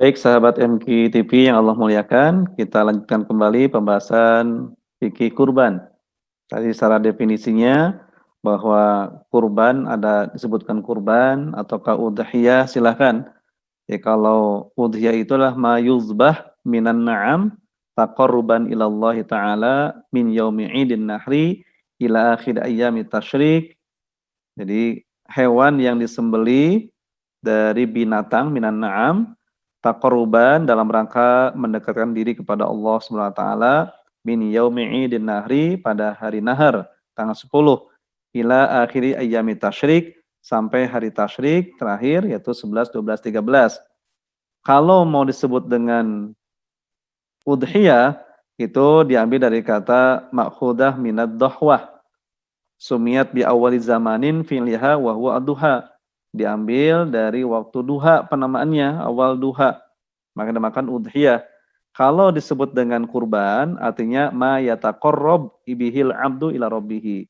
Baik sahabat MQ TV yang Allah muliakan, kita lanjutkan kembali pembahasan fikih kurban. Tadi secara definisinya bahwa kurban ada disebutkan kurban ataukah udhiyah silahkan. Ya kalau udhiyah itulah ma yuzbah minan na'am taqarruban ilallahi ta'ala min yaumi idin nahri ila akhir ayyami tasyrik. Jadi hewan yang disembeli dari binatang minan na'am taqarruban dalam rangka mendekatkan diri kepada Allah Subhanahu wa taala min yaumi idin nahri pada hari nahar tanggal 10 ila akhiri ayyami tasyrik sampai hari tasyrik terakhir yaitu 11, 12, 13. Kalau mau disebut dengan udhiyah itu diambil dari kata ma'khudah minad dhahwah. Sumiyat bi awali zamanin fi'liha wa huwa ad-duha. Diambil dari waktu duha penamaannya, awal duha. Maka dinamakan udhiyah. Kalau disebut dengan kurban, artinya ma yataqarrab ibihil abdu ila rabbihi.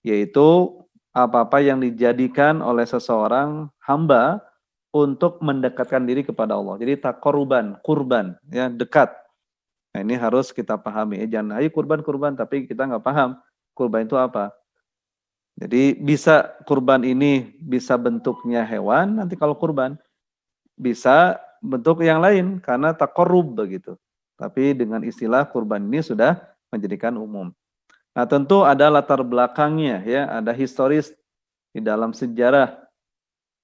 Yaitu apa-apa yang dijadikan oleh seseorang hamba untuk mendekatkan diri kepada Allah. Jadi taqarruban, kurban, ya dekat. Nah ini harus kita pahami. Jangan ayo kurban, tapi kita nggak paham kurban itu apa. Jadi bisa kurban ini bisa bentuknya hewan, nanti kalau kurban bisa bentuk yang lain karena taqarrub begitu. Tapi dengan istilah kurban ini sudah menjadikan umum. Nah, tentu ada latar belakangnya ya, ada historis di dalam sejarah.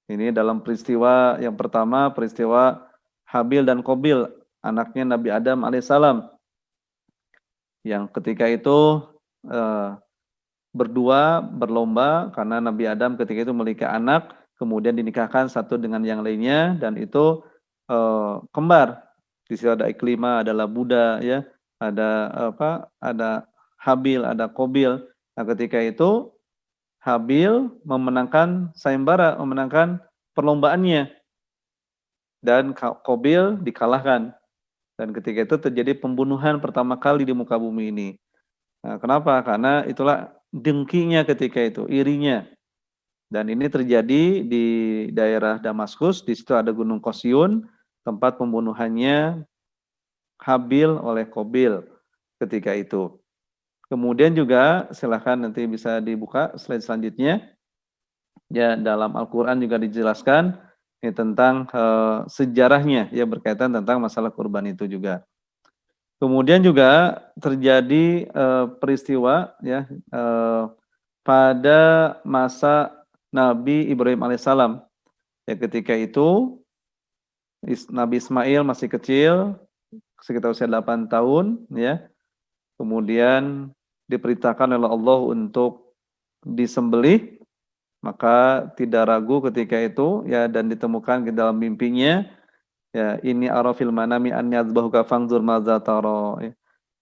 Ini dalam peristiwa yang pertama, peristiwa Habil dan Qabil, anaknya Nabi Adam alaihissalam. Yang ketika itu berdua berlomba karena Nabi Adam ketika itu memiliki anak, kemudian dinikahkan satu dengan yang lainnya dan itu kembar. Di situ ada Iklima, ada Labuda, ya, ada apa? Ada Habil, ada Qabil. Nah, ketika itu Habil memenangkan sayembara, memenangkan perlombaannya dan Qabil dikalahkan. Dan ketika itu terjadi pembunuhan pertama kali di muka bumi ini. Nah, kenapa? Karena itulah dengkinya ketika itu, irinya. Dan ini terjadi di daerah Damaskus, di situ ada Gunung Qosyun, tempat pembunuhannya Habil oleh Qabil ketika itu. Kemudian juga silahkan nanti bisa dibuka slide selanjutnya. Ya, dalam Al-Qur'an juga dijelaskan ya, tentang sejarahnya ya berkaitan tentang masalah kurban itu juga. Kemudian juga terjadi peristiwa ya pada masa Nabi Ibrahim alaihissalam. Ya ketika itu Nabi Ismail masih kecil, sekitar usia 8 tahun ya. Kemudian diperintahkan oleh Allah untuk disembelih, maka tidak ragu ketika itu ya dan ditemukan di dalam mimpinya ya ini arafil manami anni adzbahuka fanzur madza tara. Ya.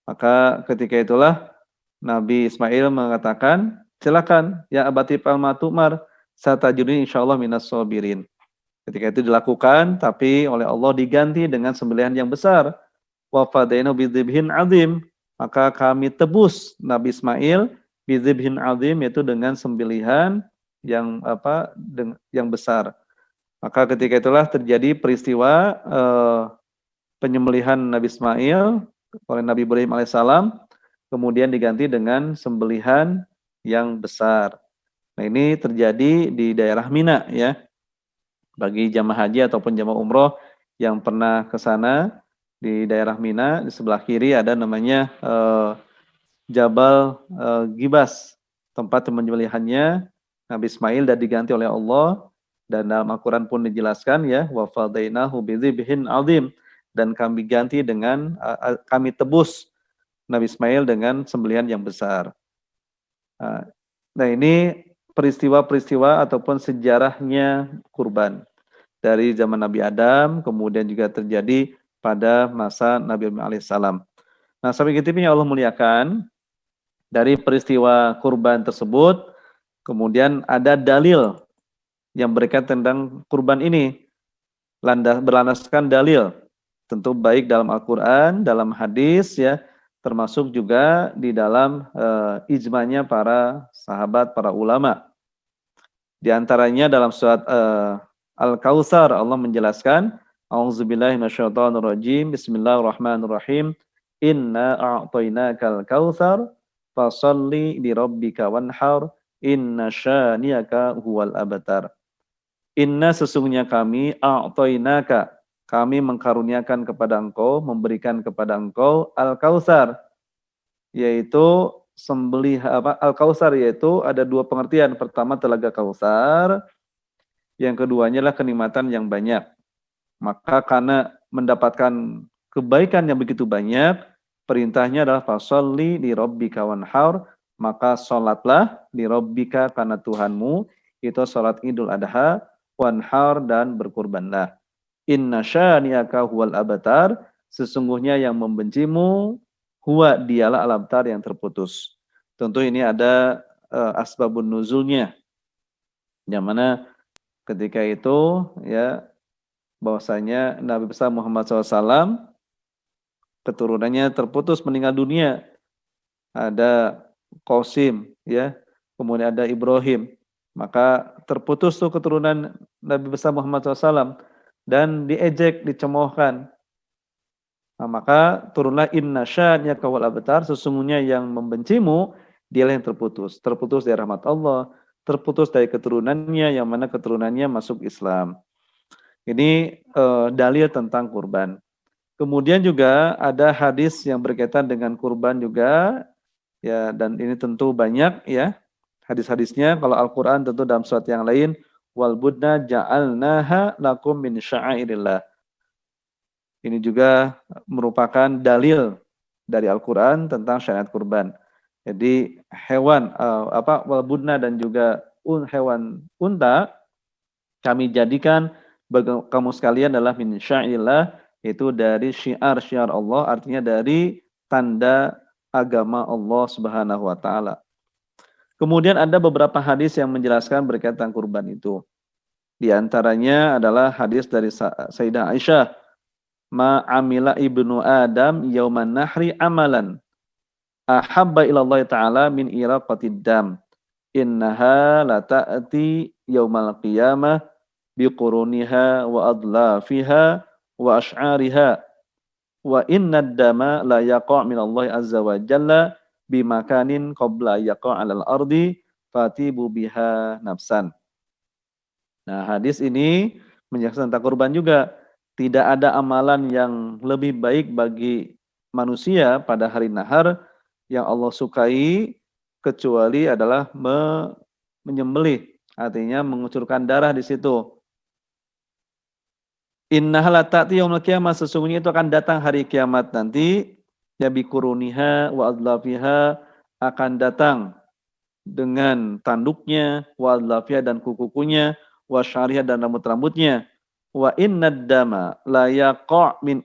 Maka ketika itulah Nabi Ismail mengatakan, silakan ya abati palma tumar satajudni insyaallah minas sabirin. Ketika itu dilakukan tapi oleh Allah diganti dengan sembelihan yang besar. Wa fadaina bidzibhin azim. Maka kami tebus Nabi Ismail bidzibhin azim yaitu dengan sembelihan yang yang besar. Maka ketika itulah terjadi peristiwa penyembelihan Nabi Ismail oleh Nabi Ibrahim alaihissalam, kemudian diganti dengan sembelihan yang besar. Nah ini terjadi di daerah Mina ya. Bagi jamaah haji ataupun jamaah umroh yang pernah ke sana di daerah Mina, di sebelah kiri ada namanya Jabal Gibas, tempat penyembelihannya Nabi Ismail dan diganti oleh Allah. Dan dalam Al-Quran pun dijelaskan ya, wa fadainahu bidzibhin azim, dan kami ganti dengan kami tebus Nabi Ismail dengan sembelihan yang besar. Nah ini peristiwa-peristiwa ataupun sejarahnya kurban dari zaman Nabi Adam, kemudian juga terjadi pada masa Nabi Ibrahim alaihissalam. Nah sampai gitu ya Allah muliakan, dari peristiwa kurban tersebut, kemudian ada dalil yang berkaitan tentang kurban ini, berlandaskan dalil, tentu baik dalam Al-Quran, dalam hadis ya, termasuk juga di dalam ijma'nya para sahabat, para ulama. Di antaranya dalam surat Al-Kautsar Allah menjelaskan A'udzubillahi minasyaitonirrajim. Bismillahirrahmanirrahim. Inna a'tainakal kautsar fasholli lirabbika wanhar inna syani'aka huwal abtar. Inna sesungguhnya kami a'tainaka, kami mengkaruniakan kepada engkau, memberikan kepada engkau al-kautsar, yaitu sembelih al-kautsar, yaitu ada dua pengertian. Pertama telaga kautsar, yang keduanya adalah kenikmatan yang banyak. Maka karena mendapatkan kebaikan yang begitu banyak, perintahnya adalah fasholli li rabbika wanhar, maka salatlah li rabbika karena Tuhanmu, itu salat Idul Adha, wanhar dan berkurbanlah. Inna syani'aka huwal abtar, sesungguhnya yang membencimu huwa dialah al-abtar yang terputus. Tentu ini ada asbabun nuzulnya, yang mana ketika itu ya bahwasanya Nabi besar Muhammad SAW keturunannya terputus meninggal dunia. Ada Qasim, ya, kemudian ada Ibrahim. Maka terputus tuh keturunan Nabi besar Muhammad SAW dan diejek, dicemoohkan. Nah, maka turunlah inna syani'aka wal abtar, sesungguhnya yang membencimu dialah yang terputus. Terputus dari rahmat Allah, terputus dari keturunannya, yang mana keturunannya masuk Islam. Ini dalil tentang kurban. Kemudian juga ada hadis yang berkaitan dengan kurban juga, ya, dan ini tentu banyak ya hadis-hadisnya. Kalau Al-Quran tentu dalam surat yang lain, wal budna ja'alnaha lakum min sya'airillah. Ini juga merupakan dalil dari Al-Quran tentang syariat kurban. Jadi hewan wal budna dan juga hewan unta kami jadikan bagi kamu sekalian adalah min sya'illah, itu dari syiar-syiar Allah, artinya dari tanda agama Allah Subhanahu wa taala. Kemudian ada beberapa hadis yang menjelaskan berkaitan kurban itu. Di antaranya adalah hadis dari Sayyidah Aisyah, ma amila ibnu Adam yauman nahri amalan ahabba ilallah ta'ala min iraqatid dam innaha la ta'ati yaumal qiyamah biquruniha wa adlafiha wa ash'ariha wa inna dama la yaqa' min Allah azza wa jalla bimakanin qabla yaqa' 'alal ardi fatibu biha nafsan. Nah, hadis ini menjelaskan tentang kurban juga. Tidak ada amalan yang lebih baik bagi manusia pada hari nahar yang Allah sukai kecuali adalah menyembelih, artinya mengucurkan darah di situ. Innaha ta'ti yaumil qiyamah, sesungguhnya itu akan datang hari kiamat nanti, ya bikuruniha wa adlafiha, akan datang dengan tanduknya, wa adlafiha dan kukunya, wa syariha dan rambut-rambutnya. Wa innad dama la yaqa' min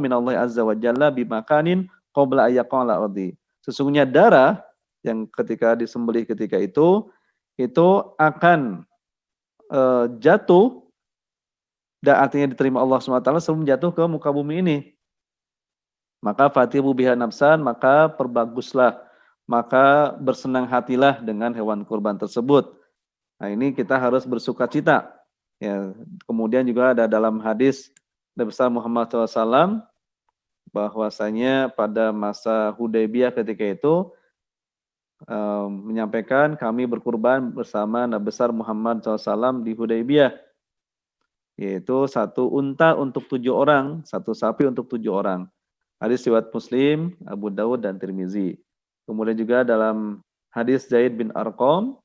Allah azza wa jalla bimakanin qabla ayaqa' ala ardi. Sesungguhnya darah yang ketika disembelih ketika itu akan jatuh, dan artinya diterima Allah SWT sebelum jatuh ke muka bumi ini. Maka fatibu biha nafsan, maka perbaguslah, maka bersenang hatilah dengan hewan kurban tersebut. Nah, ini kita harus bersuka cita. Ya, kemudian juga ada dalam hadis Nabi besar Muhammad SAW bahwasanya pada masa Hudaybiyah ketika itu menyampaikan kami berkurban bersama Nabi besar Muhammad SAW di Hudaybiyah, yaitu 1 unta untuk 7 orang, 1 sapi untuk 7 orang. Hadis riwayat Muslim, Abu Dawud dan Tirmizi. Kemudian juga dalam hadis Zaid bin Arqam,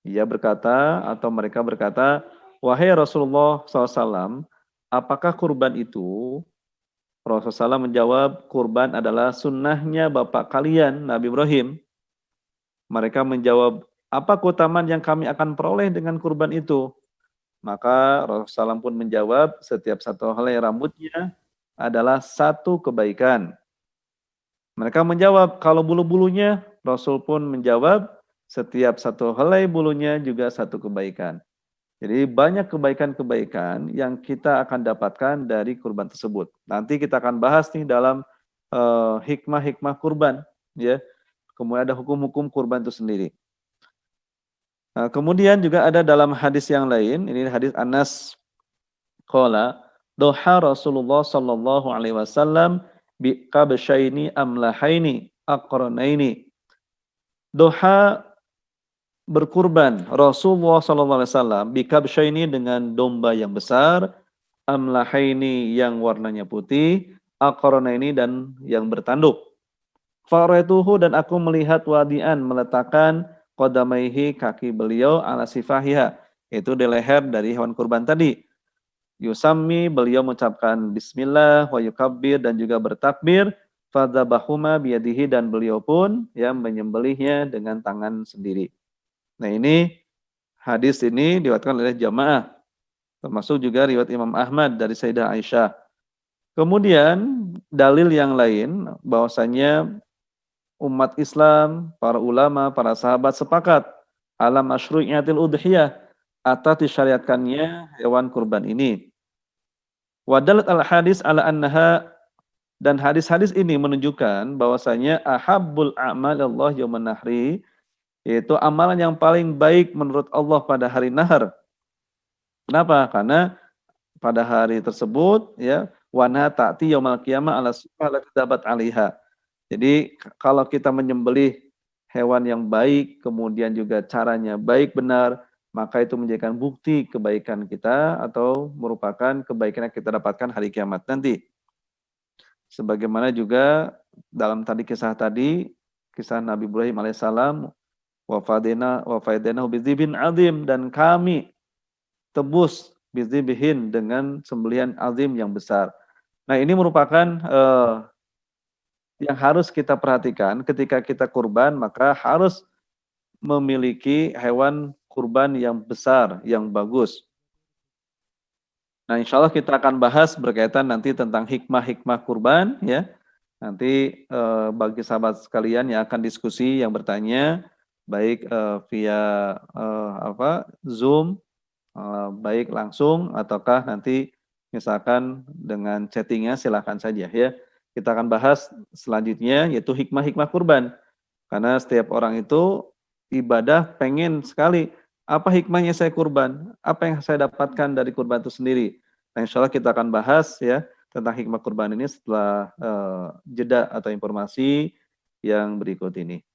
ia berkata atau mereka berkata, wahai Rasulullah SAW, apakah kurban itu? Rasulullah SAW menjawab, kurban adalah sunnahnya bapak kalian, Nabi Ibrahim. Mereka menjawab, apa keutamaan yang kami akan peroleh dengan kurban itu? Maka Rasulullah SAW pun menjawab, setiap 1 helai rambutnya adalah 1 kebaikan. Mereka menjawab, kalau bulu-bulunya, Rasul pun menjawab, setiap 1 helai bulunya juga 1 kebaikan. Jadi banyak kebaikan-kebaikan yang kita akan dapatkan dari kurban tersebut. Nanti kita akan bahas nih dalam hikmah-hikmah kurban, ya. Kemudian ada hukum-hukum kurban itu sendiri. Nah, kemudian juga ada dalam hadis yang lain, ini hadis Anas qala Doha Rasulullah sallallahu alaihi wasallam bi kabsyaini amlahaini aqranaini. Doha berkurban Rasulullah sallallahu alaihi wasallam bi kabsyaini dengan domba yang besar, amlahaini yang warnanya putih, aqranaini dan yang bertanduk. Faraituhu dan aku melihat wadian meletakkan qadamaihi kaki beliau ala sifahiha, itu di leher dari hewan kurban tadi. Yusammi beliau mengucapkan bismillah wa yukabbir dan juga bertakbir, fadzabahuma biyadihi dan beliau pun yang menyembelihnya dengan tangan sendiri. Nah, ini hadis ini diriwayatkan oleh jamaah, termasuk juga riwayat Imam Ahmad dari Sayyidah Aisyah. Kemudian dalil yang lain bahwasanya umat Islam, para ulama, para sahabat sepakat alam masyru'iyatil udhiyah atas disyariatkannya hewan kurban ini. Wadalat al-hadis ala annaha dan hadis-hadis ini menunjukkan bahwasanya ahabbul a'mal Allah yauman nahri, yaitu amalan yang paling baik menurut Allah pada hari nahar. Kenapa? Karena pada hari tersebut ya wana ta'ti yaumal qiyamah ala sifah la tadabat 'alaiha. Jadi kalau kita menyembelih hewan yang baik, kemudian juga caranya baik benar, maka itu menjadikan bukti kebaikan kita atau merupakan kebaikan yang kita dapatkan hari kiamat nanti. Sebagaimana juga dalam kisah Nabi Ibrahim alaihissalam, wa fadainahu bidzibhin azim, dan kami tebus bidzibhin dengan sembelihan azim yang besar. Nah, ini merupakan yang harus kita perhatikan ketika kita kurban, maka harus memiliki hewan kurban yang besar, yang bagus. Nah, insya Allah kita akan bahas berkaitan nanti tentang hikmah-hikmah kurban, ya. Nanti bagi sahabat sekalian yang akan diskusi, yang bertanya, baik via Zoom, baik langsung, ataukah nanti misalkan dengan chattingnya, silakan saja ya. Kita akan bahas selanjutnya, yaitu hikmah-hikmah kurban. Karena setiap orang itu ibadah pengen sekali, apa hikmahnya saya kurban? Apa yang saya dapatkan dari kurban itu sendiri? Nah, insya Allah kita akan bahas ya tentang hikmah kurban ini setelah jeda atau informasi yang berikut ini.